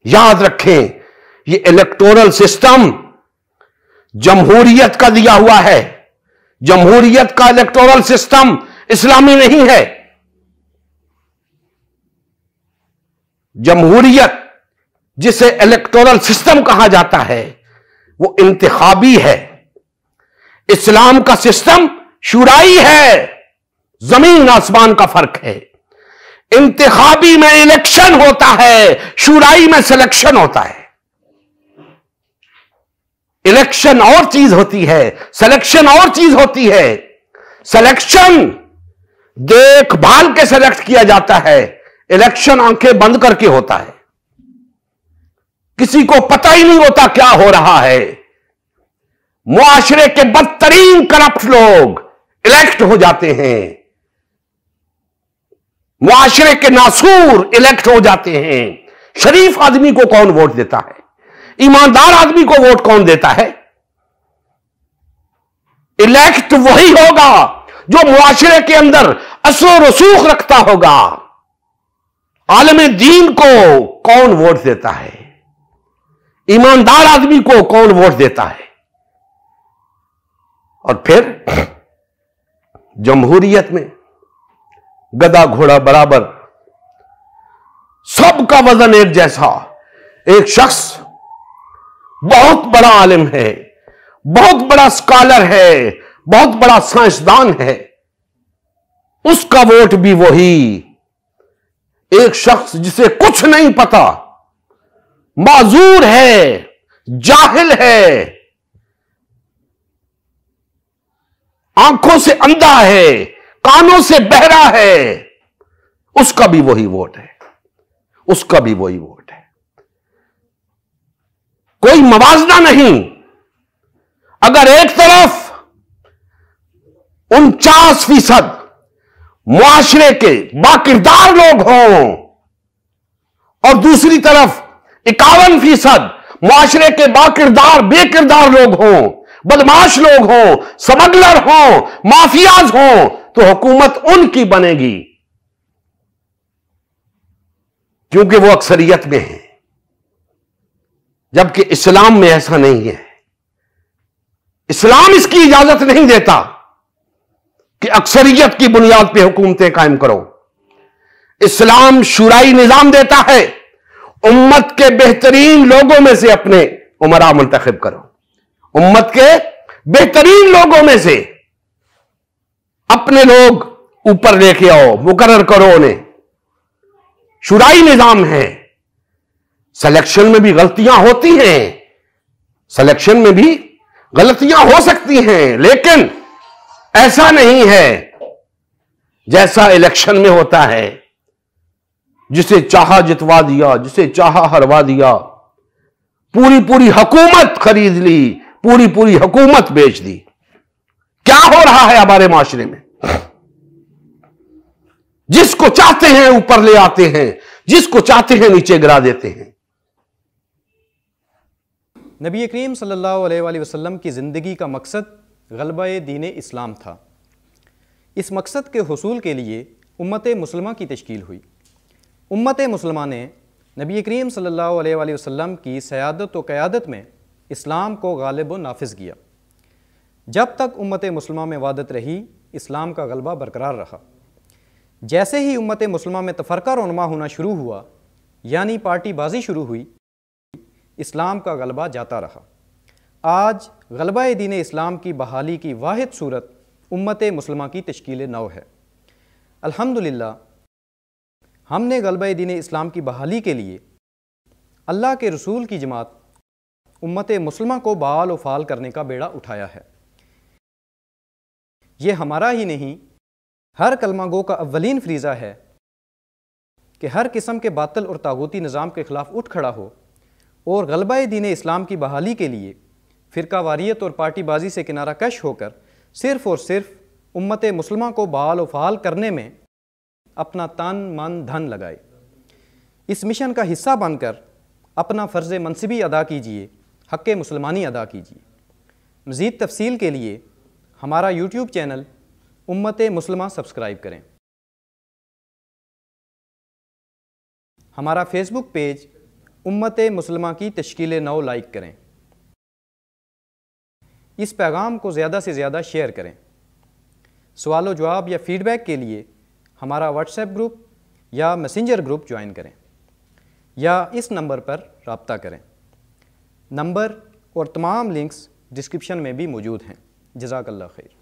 یاد رکھیں یہ الیکٹورل سسٹم جمہوریت کا دیا ہوا ہے. جمہوریت کا الیکٹورل سسٹم اسلامی نہیں ہے. جمہوریت جسے الیکٹورل سسٹم کہا جاتا ہے وہ انتخابی ہے. اسلام کا سسٹم شورائی ہے. زمین آسمان کا فرق ہے. انتخابی میں الیکشن ہوتا ہے, شورائی میں سلیکشن ہوتا ہے. الیکشن اور چیز ہوتی ہے, سلیکشن اور چیز ہوتی ہے. سلیکشن دیکھ بھال کے سلیکٹ کیا جاتا ہے, الیکشن آنکھیں بند کر کے ہوتا ہے. کسی کو پتہ ہی نہیں ہوتا کیا ہو رہا ہے. معاشرے کے بدترین کرپٹ لوگ الیکٹ ہو جاتے ہیں. معاشرے کے ناسور الیکٹ ہو جاتے ہیں. شریف آدمی کو کون ووٹ دیتا ہے؟ ایماندار آدمی کو ووٹ کون دیتا ہے؟ الیکٹ وہی ہوگا جو معاشرے کے اندر اثر و رسوخ رکھتا ہوگا. عالم دین کو کون ووٹ دیتا ہے؟ ایماندار آدمی کو کون ووٹ دیتا ہے؟ اور پھر جمہوریت میں گدھا گھوڑا برابر, سب کا وزن ایک جیسا. ایک شخص بہت بڑا عالم ہے, بہت بڑا سکالر ہے, بہت بڑا سائنسدان ہے, اس کا ووٹ بھی وہی. ایک شخص جسے کچھ نہیں پتا, معذور ہے, جاہل ہے, آنکھوں سے اندھا ہے, کانوں سے بہرا ہے, اس کا بھی وہی ووٹ ہے. اس کا بھی وہی ووٹ ہے. کوئی موازنہ نہیں. اگر ایک طرف 49% معاشرے کے باکردار لوگ ہوں اور دوسری طرف 51% معاشرے کے باکردار بے کردار لوگ ہوں, بدماش لوگ ہوں, سمگلر ہوں, مافیاز ہوں, تو حکومت ان کی بنے گی, کیونکہ وہ اکثریت میں ہیں. جبکہ اسلام میں ایسا نہیں ہے. اسلام اس کی اجازت نہیں دیتا کہ اکثریت کی بنیاد پہ حکومتیں قائم کرو. اسلام شورائی نظام دیتا ہے, امت کے بہترین لوگوں میں سے اپنے امراء منتخب کرو. امت کے بہترین لوگوں میں سے اپنے لوگ اوپر لے کے آؤ, مقرر کرو انہیں. شورائی نظام ہے. سلیکشن میں بھی غلطیاں ہوتی ہیں, سلیکشن میں بھی غلطیاں ہو سکتی ہیں, لیکن ایسا نہیں ہے جیسا الیکشن میں ہوتا ہے, جسے چاہا جتوا دیا, جسے چاہا ہروا دیا, پوری حکومت خرید لی, پوری حکومت بیچ دی. کیا ہو رہا ہے ہمارے معاشرے میں؟ جس کو چاہتے ہیں اوپر لے آتے ہیں, جس کو چاہتے ہیں نیچے گرا دیتے ہیں. نبی کریم صلی اللہ علیہ وآلہ وسلم کی زندگی کا مقصد غلبہ دین اسلام تھا. اس مقصد کے حصول کے لیے امت مسلمہ کی تشکیل ہوئی. امت مسلمہ نے نبی کریم صلی اللہ علیہ وآلہ وسلم کی سیادت و قیادت میں اسلام کو غالب و نافذ کیا. جب تک امت مسلمہ میں وحدت رہی, اسلام کا غلبہ برقرار رہا. جیسے ہی امت مسلمہ میں تفرقہ رونما ہونا شروع ہوا, یعنی پارٹی بازی شروع ہوئی, اسلام کا غلبہ جاتا رہا. آج غلبہ دین اسلام کی بحالی کی واحد صورت امت مسلمہ کی تشکیل نو ہے. الحمدللہ ہم نے غلبہ دین اسلام کی بحالی کے لیے اللہ کے رسول کی جماعت امت مسلمہ کو بحال و فعال کرنے کا بیڑا اٹھایا ہے. یہ ہمارا ہی نہیں, ہر کلمہ گو کا اولین فریضہ ہے کہ ہر قسم کے باطل اور طاغوتی نظام کے خلاف اٹھ کھڑا ہو اور غلبہ دین اسلام کی بحالی کے لیے فرقہ واریت اور پارٹی بازی سے کنارہ کش ہو کر صرف اور صرف امت مسلمہ کو بحال و فعال کرنے میں اپنا تن من دھن لگائے. اس مشن کا حصہ بن کر اپنا فرض منصبی ادا کیجیے, حق مسلمانی ادا کیجیے. مزید تفصیل کے لیے ہمارا یوٹیوب چینل امت مسلمہ سبسکرائب کریں. ہمارا فیس بک پیج امت مسلمہ کی تشکیل نو لائک کریں، اس پیغام کو زیادہ سے زیادہ شیئر کریں۔ سوال و جواب یا فیڈ بیک کے لیے ہمارا واٹس ایپ گروپ یا میسنجر گروپ جوائن کریں یا اس نمبر پر رابطہ کریں۔ نمبر اور تمام لنکس ڈسکرپشن میں بھی موجود ہیں۔ جزاک اللہ خیر۔